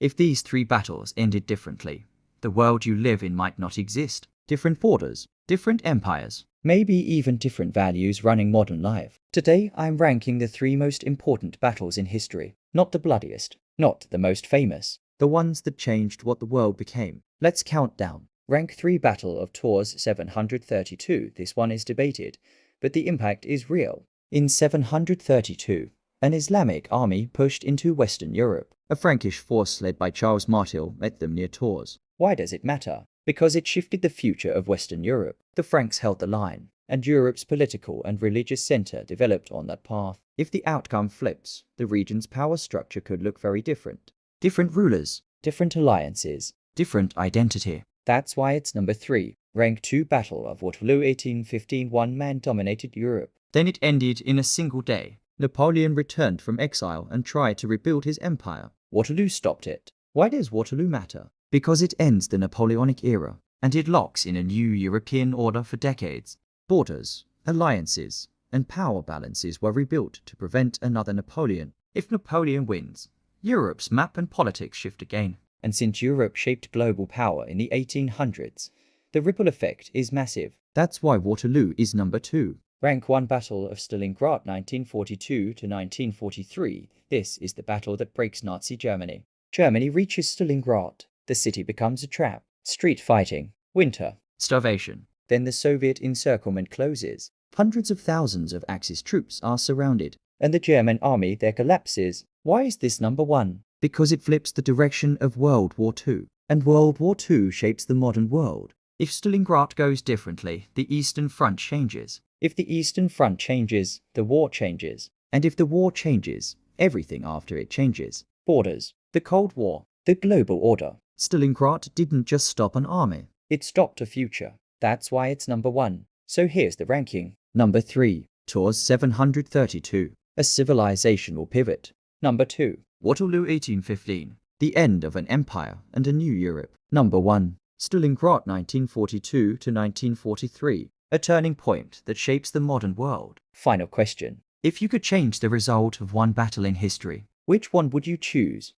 If these three battles ended differently, the world you live in might not exist. Different borders, different empires, maybe even different values running modern life. Today, I'm ranking the three most important battles in history. Not the bloodiest, not the most famous, the ones that changed what the world became. Let's count down. Rank 3 Battle of Tours 732. This one is debated, but the impact is real. In 732, an Islamic army pushed into Western Europe. A Frankish force led by Charles Martel met them near Tours. Why does it matter? Because it shifted the future of Western Europe. The Franks held the line, and Europe's political and religious center developed on that path. If the outcome flips, the region's power structure could look very different. Different rulers, different alliances, different identity. That's why it's number 3. Rank 2 Battle of Waterloo 1815. One man dominated Europe. Then it ended in a single day. Napoleon returned from exile and tried to rebuild his empire. Waterloo stopped it. Why does Waterloo matter? Because it ends the Napoleonic era, and it locks in a new European order for decades. Borders, alliances, and power balances were rebuilt to prevent another Napoleon. If Napoleon wins, Europe's map and politics shift again. And since Europe shaped global power in the 1800s, the ripple effect is massive. That's why Waterloo is number 2. Rank 1 Battle of Stalingrad 1942 to 1943. This is the battle that breaks Nazi Germany. Germany reaches Stalingrad. The city becomes a trap. Street fighting. Winter. Starvation. Then the Soviet encirclement closes. Hundreds of thousands of Axis troops are surrounded. And the German army there collapses. Why is this number 1? Because it flips the direction of World War II. And World War II shapes the modern world. If Stalingrad goes differently, the Eastern Front changes. If the Eastern Front changes, the war changes. And if the war changes, everything after it changes. Borders. The Cold War. The global order. Stalingrad didn't just stop an army. It stopped a future. That's why it's number 1. So here's the ranking. Number 3. Tours 732. A civilizational pivot. Number 2. Waterloo 1815. The end of an empire and a new Europe. Number 1. Stalingrad 1942 to 1943. A turning point that shapes the modern world. Final question. If you could change the result of one battle in history, which one would you choose?